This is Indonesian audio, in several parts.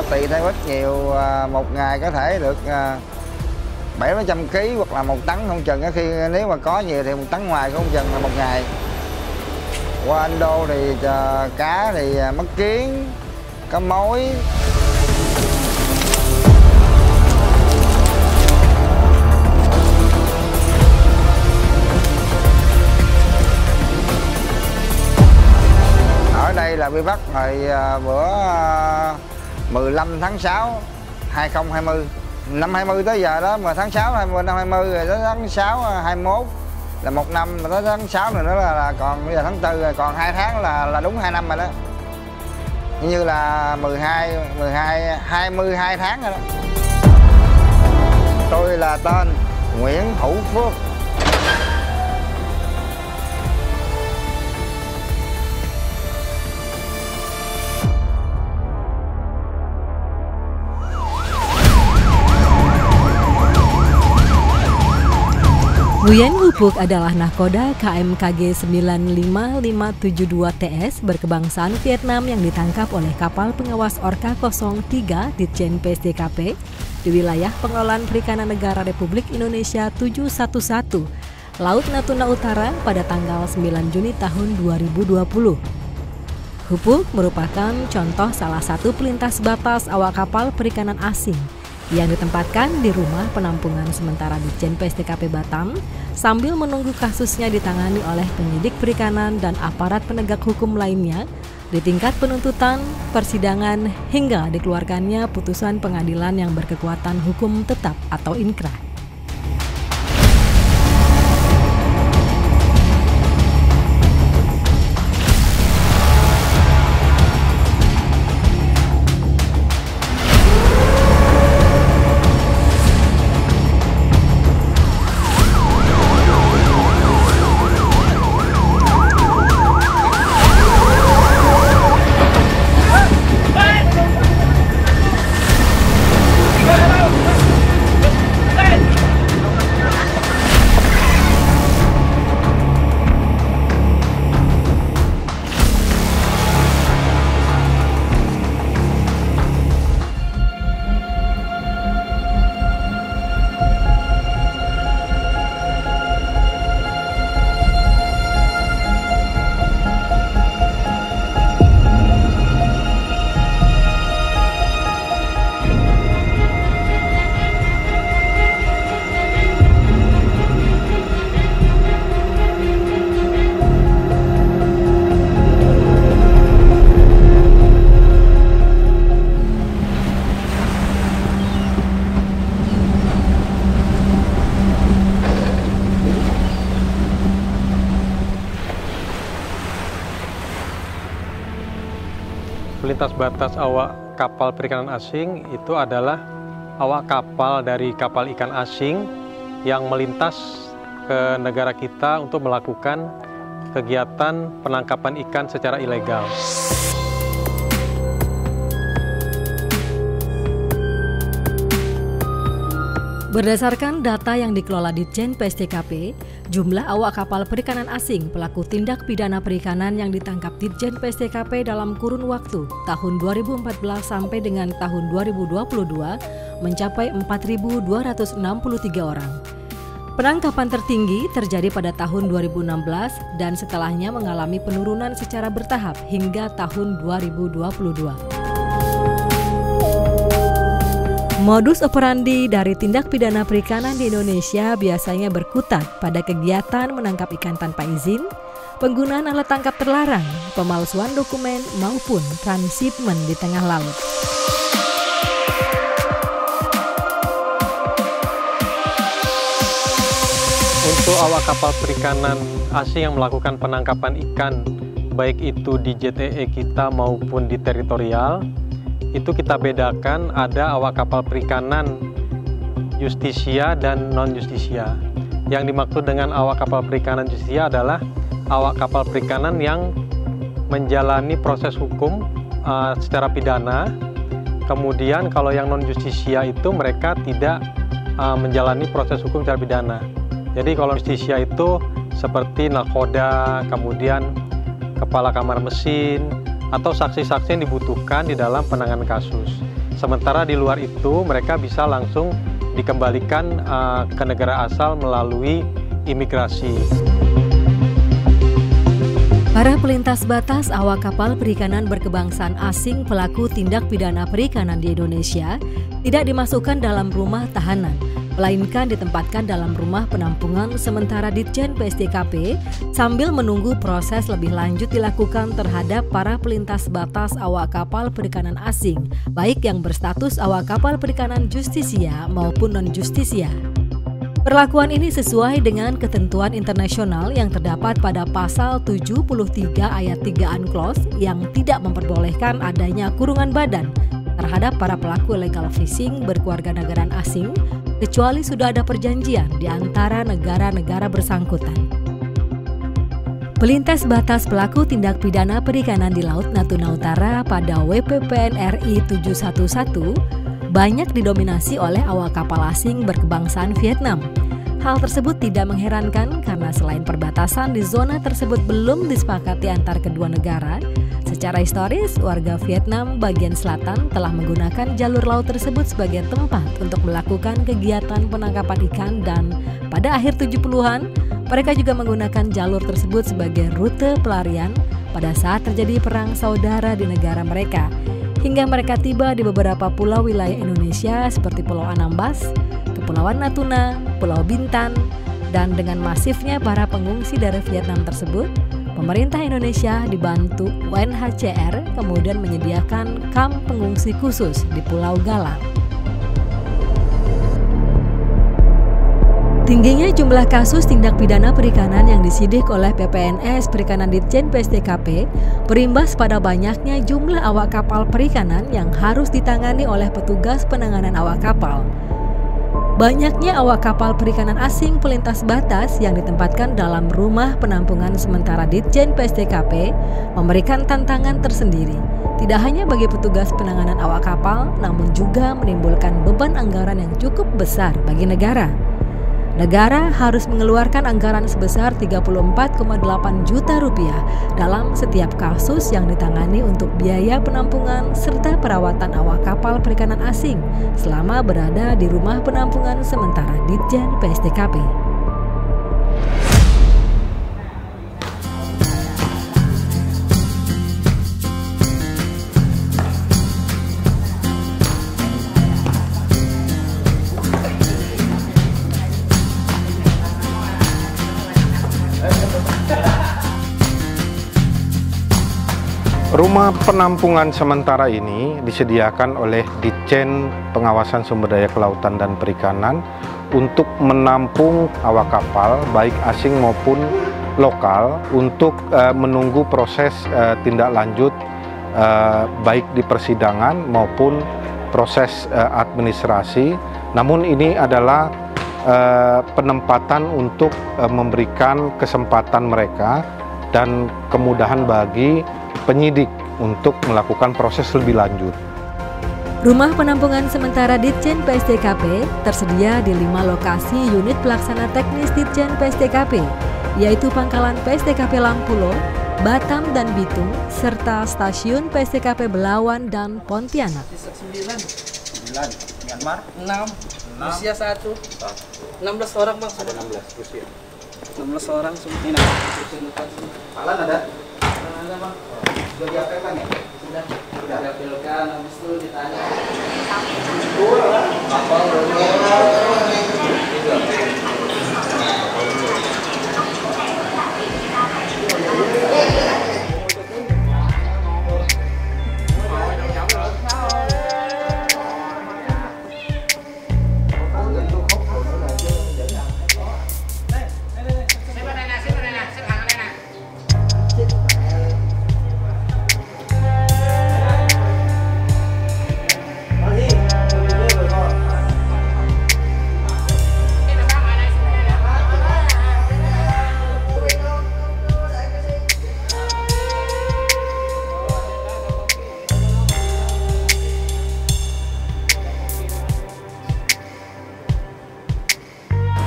tùy theo ít nhiều, một ngày có thể được 700 kg hoặc là 1 tấn không chừng. Khi nếu mà có nhiều thì 1 tấn ngoài không chừng là một ngày. Qua Ando thì cá thì mắc kiến, cá mối. Ở đây là bị bắt hồi bữa 15 tháng 6 2020. Năm 20 tới giờ đó, mà tháng 6 năm 20 rồi tới tháng 6 21 là 1 năm, mà tới tháng 6 này nữa là còn, bây giờ tháng 4 rồi, còn 2 tháng là đúng 2 năm rồi đó. Như là 22 tháng rồi đó. Tôi là tên Nguyễn Hữu Phước. Nguyen Hữu Phước adalah nahkoda KMKG 95572 TS berkebangsaan Vietnam yang ditangkap oleh kapal pengawas Orca 03 Ditjen PSDKP di wilayah pengelolaan perikanan negara Republik Indonesia 711, Laut Natuna Utara pada tanggal 9 Juni tahun 2020. Hữu Phước merupakan contoh salah satu pelintas batas awak kapal perikanan asing yang ditempatkan di rumah penampungan sementara Ditjen PSDKP Batam sambil menunggu kasusnya ditangani oleh penyidik perikanan dan aparat penegak hukum lainnya di tingkat penuntutan, persidangan, hingga dikeluarkannya putusan pengadilan yang berkekuatan hukum tetap atau inkrah. Lintas batas awak kapal perikanan asing itu adalah awak kapal dari kapal ikan asing yang melintas ke negara kita untuk melakukan kegiatan penangkapan ikan secara ilegal. Berdasarkan data yang dikelola Ditjen PSDKP, jumlah awak kapal perikanan asing pelaku tindak pidana perikanan yang ditangkap Ditjen PSDKP dalam kurun waktu tahun 2014 sampai dengan tahun 2022 mencapai 4.263 orang. Penangkapan tertinggi terjadi pada tahun 2016 dan setelahnya mengalami penurunan secara bertahap hingga tahun 2022. Modus operandi dari tindak pidana perikanan di Indonesia biasanya berkutat pada kegiatan menangkap ikan tanpa izin, penggunaan alat tangkap terlarang, pemalsuan dokumen, maupun transshipment di tengah laut. Untuk awak kapal perikanan asing yang melakukan penangkapan ikan, baik itu di JTE kita maupun di teritorial, itu kita bedakan ada awak kapal perikanan justisia dan non-justisia. Yang dimaksud dengan awak kapal perikanan justisia adalah awak kapal perikanan yang menjalani proses hukum secara pidana. Kemudian kalau yang non-justisia itu mereka tidak menjalani proses hukum secara pidana. Jadi kalau justisia itu seperti nahkoda, kemudian kepala kamar mesin, atau saksi-saksi yang dibutuhkan di dalam penanganan kasus. Sementara di luar itu mereka bisa langsung dikembalikan ke negara asal melalui imigrasi. Para pelintas batas awak kapal perikanan berkebangsaan asing pelaku tindak pidana perikanan di Indonesia tidak dimasukkan dalam rumah tahanan, melainkan ditempatkan dalam rumah penampungan sementara Ditjen PSDKP sambil menunggu proses lebih lanjut dilakukan terhadap para pelintas batas awak kapal perikanan asing, baik yang berstatus awak kapal perikanan justisia maupun non-justisia. Perlakuan ini sesuai dengan ketentuan internasional yang terdapat pada pasal 73 ayat 3 UNCLOS yang tidak memperbolehkan adanya kurungan badan terhadap para pelaku illegal fishing berkewarganegaraan asing kecuali sudah ada perjanjian di antara negara-negara bersangkutan. Pelintas batas pelaku tindak pidana perikanan di Laut Natuna Utara pada WPPN RI 711 banyak didominasi oleh awak kapal asing berkebangsaan Vietnam. Hal tersebut tidak mengherankan karena selain perbatasan di zona tersebut belum disepakati antar kedua negara, secara historis warga Vietnam bagian selatan telah menggunakan jalur laut tersebut sebagai tempat untuk melakukan kegiatan penangkapan ikan dan pada akhir 70-an mereka juga menggunakan jalur tersebut sebagai rute pelarian pada saat terjadi perang saudara di negara mereka. Hingga mereka tiba di beberapa pulau wilayah Indonesia seperti Pulau Anambas, Kepulauan Natuna, Pulau Bintan, dan dengan masifnya para pengungsi dari Vietnam tersebut, pemerintah Indonesia dibantu UNHCR kemudian menyediakan kamp pengungsi khusus di Pulau Galang. Tingginya jumlah kasus tindak pidana perikanan yang disidik oleh PPNS Perikanan Ditjen PSDKP berimbas pada banyaknya jumlah awak kapal perikanan yang harus ditangani oleh petugas penanganan awak kapal. Banyaknya awak kapal perikanan asing pelintas batas yang ditempatkan dalam rumah penampungan sementara Ditjen PSDKP memberikan tantangan tersendiri. Tidak hanya bagi petugas penanganan awak kapal, namun juga menimbulkan beban anggaran yang cukup besar bagi negara. Negara harus mengeluarkan anggaran sebesar 34,8 juta rupiah dalam setiap kasus yang ditangani untuk biaya penampungan serta perawatan awak kapal perikanan asing selama berada di rumah penampungan sementara Ditjen PSDKP. Rumah penampungan sementara ini disediakan oleh Ditjen Pengawasan Sumber Daya Kelautan dan Perikanan untuk menampung awak kapal baik asing maupun lokal untuk menunggu proses tindak lanjut baik di persidangan maupun proses administrasi. Namun ini adalah penempatan untuk memberikan kesempatan mereka dan kemudahan bagi penyidik untuk melakukan proses lebih lanjut. Rumah penampungan sementara Ditjen PSDKP tersedia di 5 lokasi unit pelaksana teknis Ditjen PSDKP, yaitu Pangkalan PSDKP Lampulo, Batam dan Bitung, serta stasiun PSDKP Belawan dan Pontianak. 9, Myanmar 6, Rusia 1, 16 orang bang. Ada 16 Rusia. 16 orang semua. Palan ada? Ada bang. Sudah diapelkan ya? Sudah diapelkan, habis itu ditanya. Kapal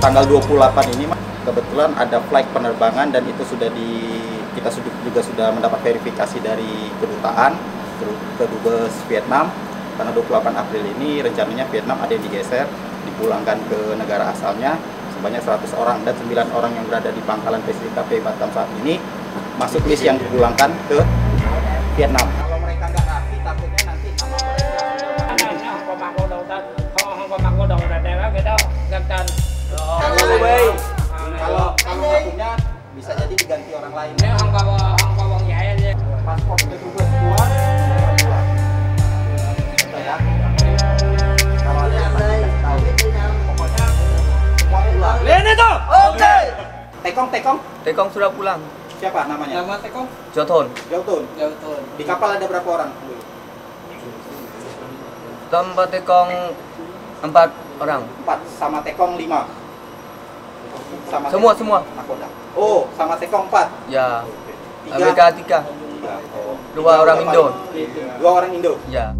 tanggal 28 ini kebetulan ada flight penerbangan dan itu kita juga sudah mendapat verifikasi dari kedutaan, kedubes Vietnam Karena 28 April ini rencananya Vietnam ada yang digeser, dipulangkan ke negara asalnya sebanyak 100 orang dan 9 orang yang berada di pangkalan PSDKP Batam saat ini masuk list yang dipulangkan ke Vietnam. Kalau mereka nggak rapi, takutnya nanti nama kalau nggak punya bisa jadi diganti orang lain. Paspor petugas keluar, ya. Kalau ada yang tahu, pokoknya semua pulang. Lihat itu. Oke. Tekong sudah pulang. Siapa namanya? Nama Tekong? Jotun. Jauh. Di kapal ada berapa orang? Tanpa Tekong 4 orang. 4 sama Tekong 5. Sama Semua. Nakoda. Oh, sama Tekong 4. Ya. 3. Amerika 3. 2 orang Indo. 2 orang Indo. Ya.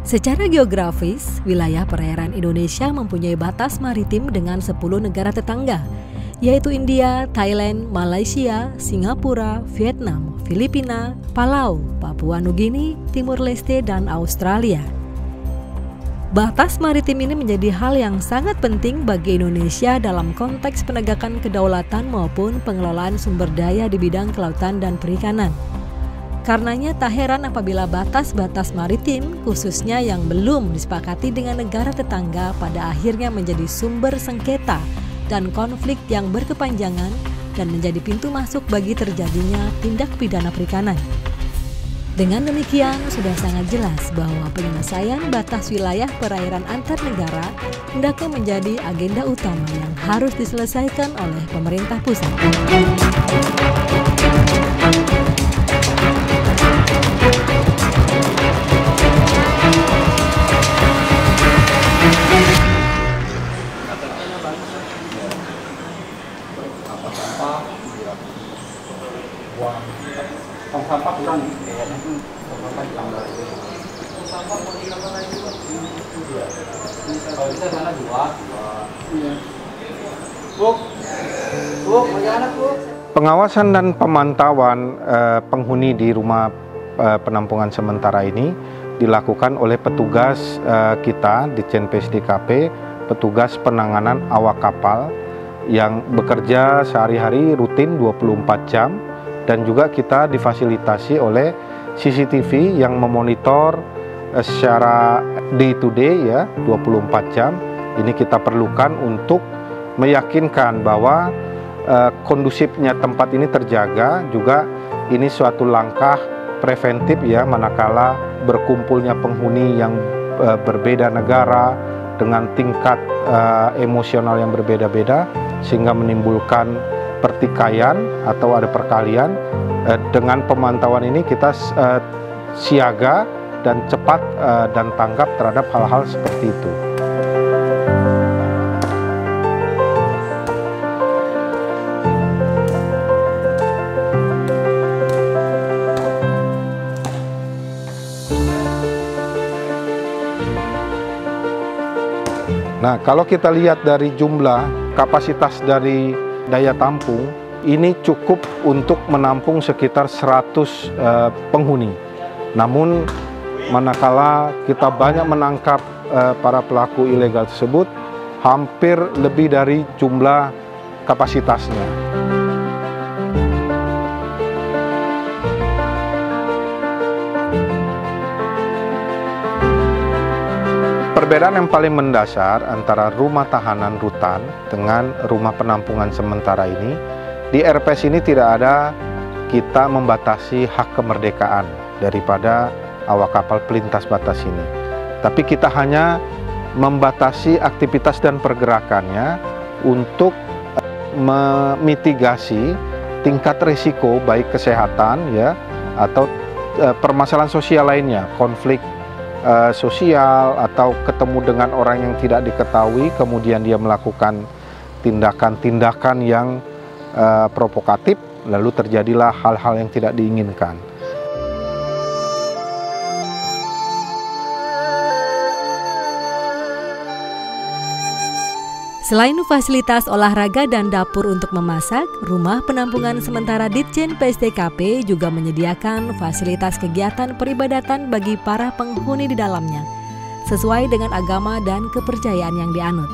Secara geografis, wilayah perairan Indonesia mempunyai batas maritim dengan 10 negara tetangga, yaitu India, Thailand, Malaysia, Singapura, Vietnam, Filipina, Palau, Papua Nugini, Timur Leste, dan Australia. Batas maritim ini menjadi hal yang sangat penting bagi Indonesia dalam konteks penegakan kedaulatan maupun pengelolaan sumber daya di bidang kelautan dan perikanan. Karenanya tak heran apabila batas-batas maritim, khususnya yang belum disepakati dengan negara tetangga, pada akhirnya menjadi sumber sengketa dan konflik yang berkepanjangan dan menjadi pintu masuk bagi terjadinya tindak pidana perikanan. Dengan demikian, sudah sangat jelas bahwa penyelesaian batas wilayah perairan antar negara hendaknya menjadi agenda utama yang harus diselesaikan oleh pemerintah pusat. Tong sampah kurang. Kalau kita sana 2. Pengawasan dan pemantauan penghuni di rumah penampungan sementara ini dilakukan oleh petugas kita di Ditjen PSDKP, petugas penanganan awak kapal yang bekerja sehari-hari rutin 24 jam, dan juga kita difasilitasi oleh CCTV yang memonitor secara day to day ya 24 jam. Ini kita perlukan untuk meyakinkan bahwa kondusifnya tempat ini terjaga. Juga ini suatu langkah preventif ya, manakala berkumpulnya penghuni yang berbeda negara dengan tingkat emosional yang berbeda-beda, sehingga menimbulkan pertikaian atau ada perkalian. Dengan pemantauan ini kita siaga dan cepat dan tanggap terhadap hal-hal seperti itu. Nah, kalau kita lihat dari jumlah kapasitas dari daya tampung, ini cukup untuk menampung sekitar 100 penghuni. Namun, manakala kita banyak menangkap para pelaku ilegal tersebut, hampir lebih dari jumlah kapasitasnya. Perbedaan yang paling mendasar antara rumah tahanan rutan dengan rumah penampungan sementara ini, di RPS ini tidak ada kita membatasi hak kemerdekaan daripada awak kapal pelintas batas ini. Tapi kita hanya membatasi aktivitas dan pergerakannya untuk memitigasi tingkat risiko baik kesehatan ya atau permasalahan sosial lainnya, konflik sosial atau ketemu dengan orang yang tidak diketahui kemudian dia melakukan tindakan-tindakan yang provokatif, lalu terjadilah hal-hal yang tidak diinginkan. Selain fasilitas olahraga dan dapur untuk memasak, rumah penampungan sementara Ditjen PSDKP juga menyediakan fasilitas kegiatan peribadatan bagi para penghuni di dalamnya, sesuai dengan agama dan kepercayaan yang dianut.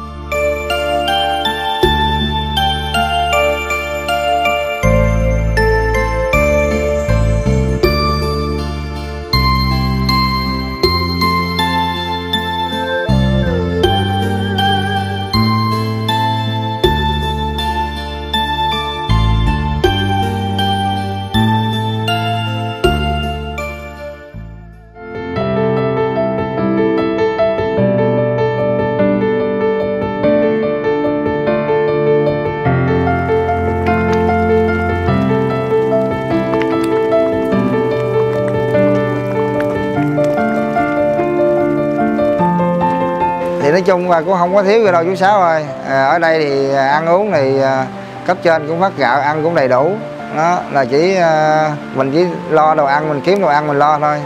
Thì nói chung là cũng không có thiếu gì đâu chú Sáu ơi. Ở đây thì ăn uống thì cấp trên cũng phát gạo ăn cũng đầy đủ. Đó là chỉ mình chỉ lo đồ ăn, mình kiếm đồ ăn mình lo thôi.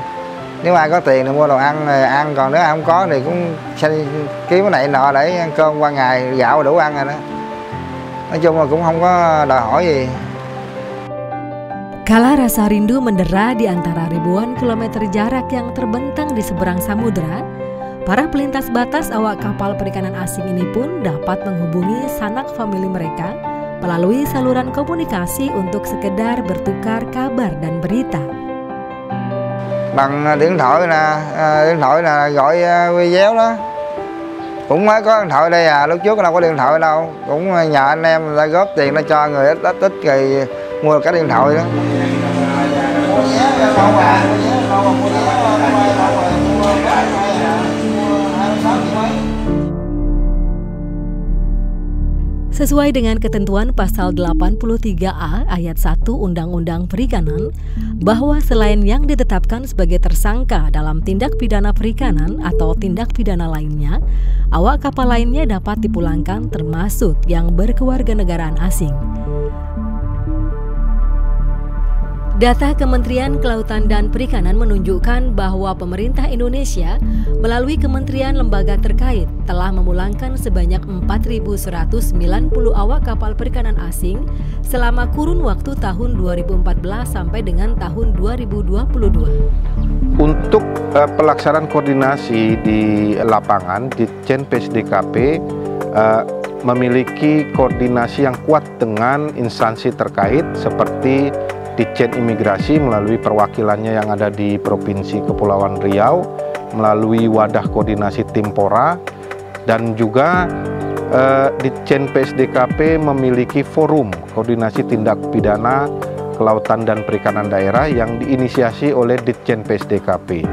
Nếu ai có tiền thì mua đồ ăn ăn, còn nếu ai không có thì cũng kiếm cái này nọ để ăn cơm qua ngày, gạo đủ ăn rồi đó. Nói chung là cũng không có đòi hỏi gì. Kala rasa rindu mendera di antara ribuan kilometer jarak yang terbentang di seberang samudera, para pelintas batas awak kapal perikanan asing ini pun dapat menghubungi sanak famili mereka melalui saluran komunikasi untuk sekedar bertukar kabar dan berita. Bằng điện thoại nè gọi video đó. Cũng mới có điện thoại đây à, lúc trước đâu có điện thoại đâu. Cũng nhờ anh em người ta góp tiền nó cho người ít rồi mua được cái điện thoại đó. Sesuai dengan ketentuan pasal 83A ayat 1 Undang-Undang Perikanan, bahwa selain yang ditetapkan sebagai tersangka dalam tindak pidana perikanan atau tindak pidana lainnya, awak kapal lainnya dapat dipulangkan termasuk yang berkewarganegaraan asing. Data Kementerian Kelautan dan Perikanan menunjukkan bahwa pemerintah Indonesia melalui kementerian lembaga terkait telah memulangkan sebanyak 4.190 awak kapal perikanan asing selama kurun waktu tahun 2014 sampai dengan tahun 2022. Untuk pelaksanaan koordinasi di lapangan, Ditjen PSDKP memiliki koordinasi yang kuat dengan instansi terkait seperti Ditjen Imigrasi melalui perwakilannya yang ada di Provinsi Kepulauan Riau, melalui wadah koordinasi Timpora, dan juga Ditjen PSDKP memiliki forum koordinasi tindak pidana kelautan dan perikanan daerah yang diinisiasi oleh Ditjen PSDKP.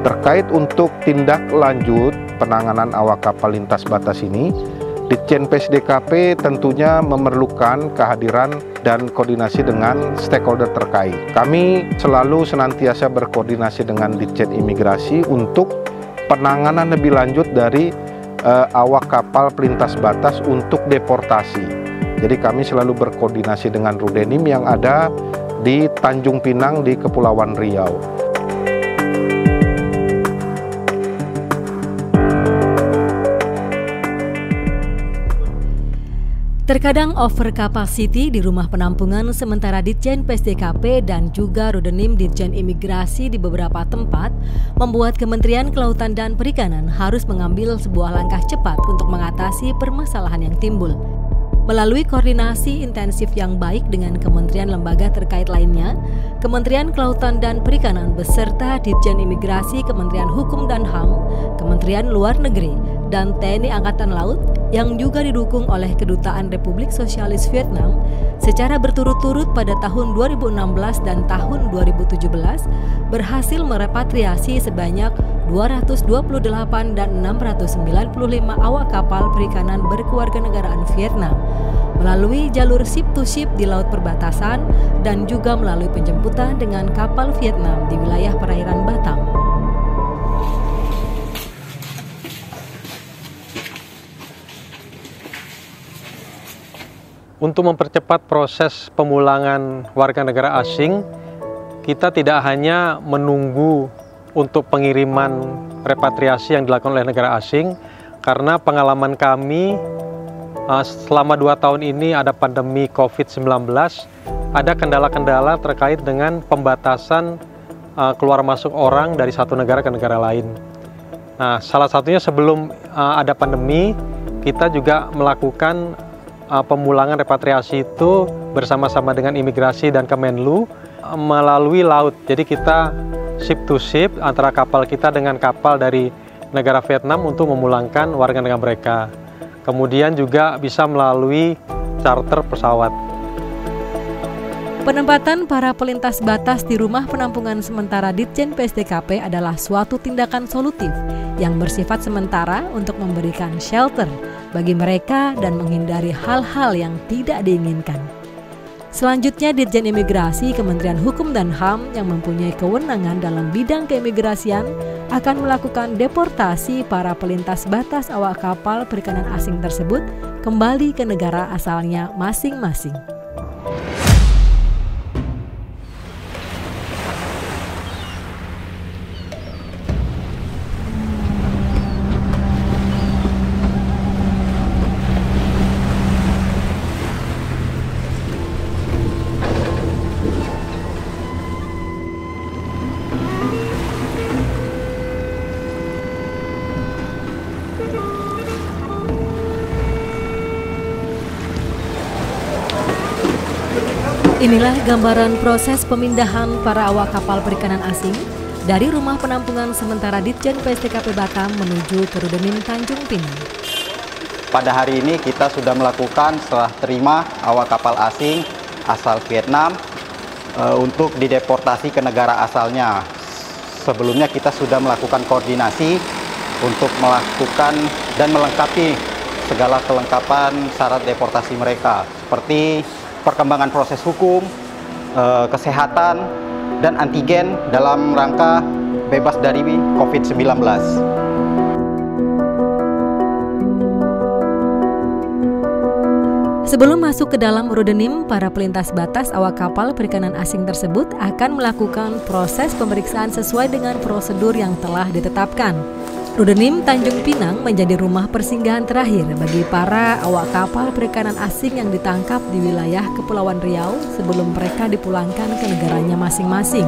Terkait untuk tindak lanjut penanganan awak kapal lintas batas ini, Ditjen PSDKP tentunya memerlukan kehadiran dan koordinasi dengan stakeholder terkait. Kami selalu senantiasa berkoordinasi dengan Ditjen Imigrasi untuk penanganan lebih lanjut dari awak kapal pelintas batas untuk deportasi. Jadi kami selalu berkoordinasi dengan Rudenim yang ada di Tanjung Pinang di Kepulauan Riau. Terkadang over capacity di rumah penampungan sementara Ditjen PSDKP dan juga Rudenim Ditjen Imigrasi di beberapa tempat membuat Kementerian Kelautan dan Perikanan harus mengambil sebuah langkah cepat untuk mengatasi permasalahan yang timbul. Melalui koordinasi intensif yang baik dengan kementerian lembaga terkait lainnya, Kementerian Kelautan dan Perikanan beserta Ditjen Imigrasi, Kementerian Hukum dan HAM, Kementerian Luar Negeri, dan TNI Angkatan Laut yang juga didukung oleh Kedutaan Republik Sosialis Vietnam secara berturut-turut pada tahun 2016 dan tahun 2017 berhasil merepatriasi sebanyak 228 dan 695 awak kapal perikanan berkewarganegaraan Vietnam melalui jalur ship to ship di laut perbatasan dan juga melalui penjemputan dengan kapal Vietnam di wilayah perairan Batam. Untuk mempercepat proses pemulangan warga negara asing, kita tidak hanya menunggu untuk pengiriman repatriasi yang dilakukan oleh negara asing, karena pengalaman kami selama 2 tahun ini ada pandemi COVID-19, ada kendala-kendala terkait dengan pembatasan keluar masuk orang dari satu negara ke negara lain. Nah, salah satunya sebelum ada pandemi, kita juga melakukan pemulangan repatriasi itu bersama-sama dengan imigrasi dan Kemenlu melalui laut. Jadi kita ship to ship antara kapal kita dengan kapal dari negara Vietnam untuk memulangkan warga negara mereka. Kemudian juga bisa melalui charter pesawat. Penempatan para pelintas batas di rumah penampungan sementara Ditjen PSDKP adalah suatu tindakan solutif yang bersifat sementara untuk memberikan shelter bagi mereka dan menghindari hal-hal yang tidak diinginkan. Selanjutnya, Ditjen Imigrasi Kementerian Hukum dan HAM yang mempunyai kewenangan dalam bidang keimigrasian akan melakukan deportasi para pelintas batas awak kapal perikanan asing tersebut kembali ke negara asalnya masing-masing. Inilah gambaran proses pemindahan para awak kapal perikanan asing dari rumah penampungan sementara Ditjen PSDKP Batam menuju ke Rudenim Tanjung Pinang. Pada hari ini kita sudah melakukan serah terima awak kapal asing asal Vietnam untuk dideportasi ke negara asalnya. Sebelumnya kita sudah melakukan koordinasi untuk melakukan dan melengkapi segala kelengkapan syarat deportasi mereka, seperti perkembangan proses hukum, kesehatan, dan antigen dalam rangka bebas dari COVID-19. Sebelum masuk ke dalam Rudenim, para pelintas batas awak kapal perikanan asing tersebut akan melakukan proses pemeriksaan sesuai dengan prosedur yang telah ditetapkan. Rudenim Tanjung Pinang menjadi rumah persinggahan terakhir bagi para awak kapal perikanan asing yang ditangkap di wilayah Kepulauan Riau sebelum mereka dipulangkan ke negaranya masing-masing.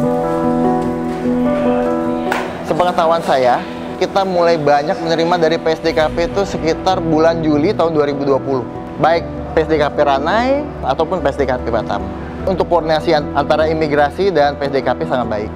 Sepengetahuan saya, kita mulai banyak menerima dari PSDKP itu sekitar bulan Juli tahun 2020. Baik PSDKP Ranai ataupun PSDKP Batam. Untuk koordinasi antara imigrasi dan PSDKP sangat baik.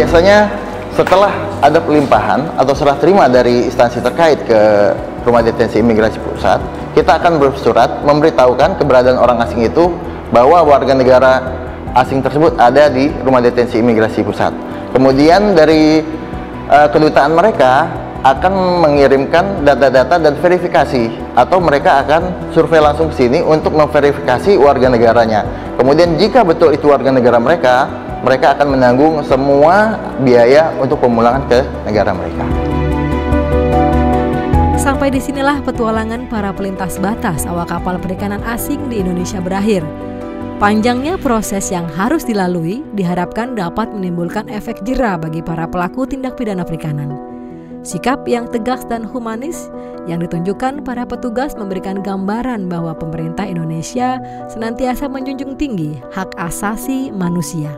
Biasanya setelah ada pelimpahan atau serah terima dari instansi terkait ke Rumah Detensi Imigrasi Pusat, kita akan bersurat memberitahukan keberadaan orang asing itu bahwa warga negara asing tersebut ada di Rumah Detensi Imigrasi Pusat. Kemudian dari kedutaan mereka akan mengirimkan data-data dan verifikasi, atau mereka akan survei langsung ke sini untuk memverifikasi warga negaranya. Kemudian jika betul itu warga negara mereka akan menanggung semua biaya untuk pemulangan ke negara mereka. Sampai disinilah petualangan para pelintas batas awak kapal perikanan asing di Indonesia berakhir. Panjangnya proses yang harus dilalui diharapkan dapat menimbulkan efek jera bagi para pelaku tindak pidana perikanan. Sikap yang tegas dan humanis yang ditunjukkan para petugas memberikan gambaran bahwa pemerintah Indonesia senantiasa menjunjung tinggi hak asasi manusia.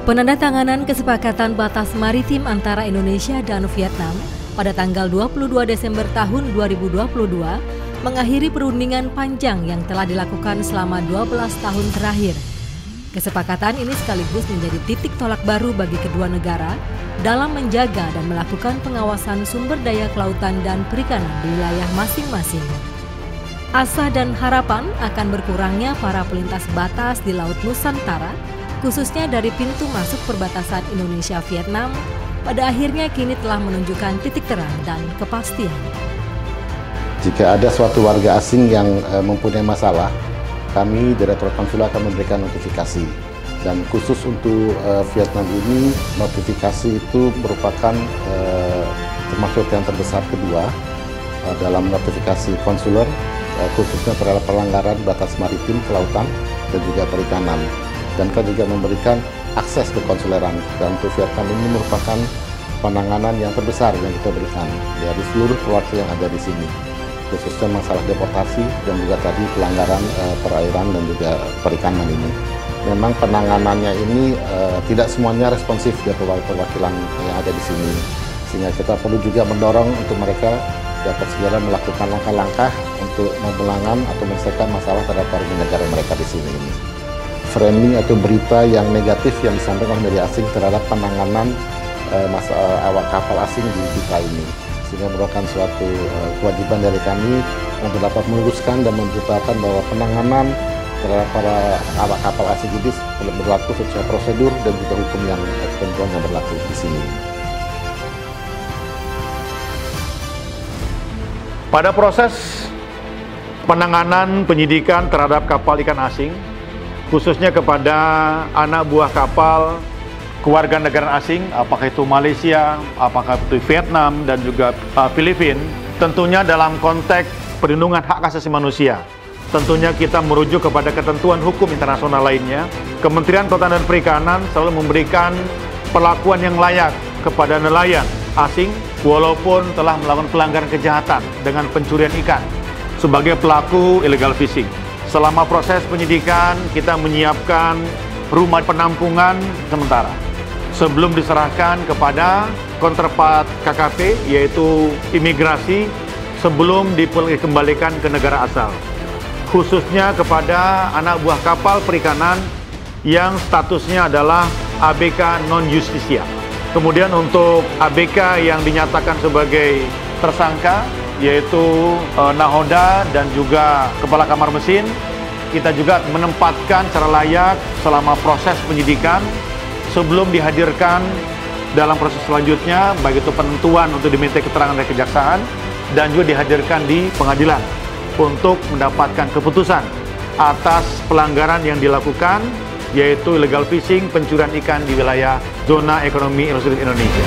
Penandatanganan kesepakatan batas maritim antara Indonesia dan Vietnam pada tanggal 22 Desember tahun 2022 mengakhiri perundingan panjang yang telah dilakukan selama 12 tahun terakhir. Kesepakatan ini sekaligus menjadi titik tolak baru bagi kedua negara dalam menjaga dan melakukan pengawasan sumber daya kelautan dan perikanan di wilayah masing-masing. Asa dan harapan akan berkurangnya para pelintas batas di Laut Nusantara, khususnya dari pintu masuk perbatasan Indonesia-Vietnam, pada akhirnya kini telah menunjukkan titik terang dan kepastian. Jika ada suatu warga asing yang mempunyai masalah, kami Direktorat Konsuler akan memberikan notifikasi. Dan khusus untuk Vietnam ini, notifikasi itu merupakan termasuk yang terbesar kedua dalam notifikasi konsuler, khususnya terhadap pelanggaran batas maritim, kelautan, dan juga perikanan. Dan kami juga memberikan akses ke konsuleran. Dan untuk Vietnam ini merupakan penanganan yang terbesar yang kita berikan dari seluruh perwakilan yang ada di sini, khususnya masalah deportasi dan juga tadi pelanggaran perairan dan juga perikanan ini. Memang penanganannya ini tidak semuanya responsif dari perwakilan yang ada di sini, sehingga kita perlu juga mendorong untuk mereka dapat segera melakukan langkah-langkah untuk memenangkan atau menyelesaikan masalah terhadap warga negara mereka di sini ini. Framing atau berita yang negatif yang disampaikan oleh media asing terhadap penanganan awak kapal asing di kita ini, sehingga merupakan suatu kewajiban dari kami untuk dapat meluruskan dan memberitahukan bahwa penanganan terhadap para awak kapal asing ini berlaku sesuai prosedur dan juga hukum yang ketentuan yang berlaku di sini. Pada proses penanganan penyidikan terhadap kapal ikan asing, khususnya kepada anak buah kapal keluarga negara asing, apakah itu Malaysia, apakah itu Vietnam, dan juga Filipina, tentunya dalam konteks perlindungan hak asasi manusia. Tentunya kita merujuk kepada ketentuan hukum internasional lainnya. Kementerian Kelautan dan Perikanan selalu memberikan perlakuan yang layak kepada nelayan asing walaupun telah melakukan pelanggaran kejahatan dengan pencurian ikan sebagai pelaku illegal fishing. Selama proses penyidikan, kita menyiapkan rumah penampungan sementara sebelum diserahkan kepada counterpart KKP, yaitu imigrasi, sebelum dikembalikan ke negara asal. Khususnya kepada anak buah kapal perikanan yang statusnya adalah ABK non-justisia. Kemudian untuk ABK yang dinyatakan sebagai tersangka, yaitu nahoda dan juga kepala kamar mesin, kita juga menempatkan secara layak selama proses penyidikan sebelum dihadirkan dalam proses selanjutnya, baik itu penentuan untuk diminta keterangan dari kejaksaan dan juga dihadirkan di pengadilan untuk mendapatkan keputusan atas pelanggaran yang dilakukan, yaitu illegal fishing, pencurian ikan di wilayah zona ekonomi eksklusif Indonesia.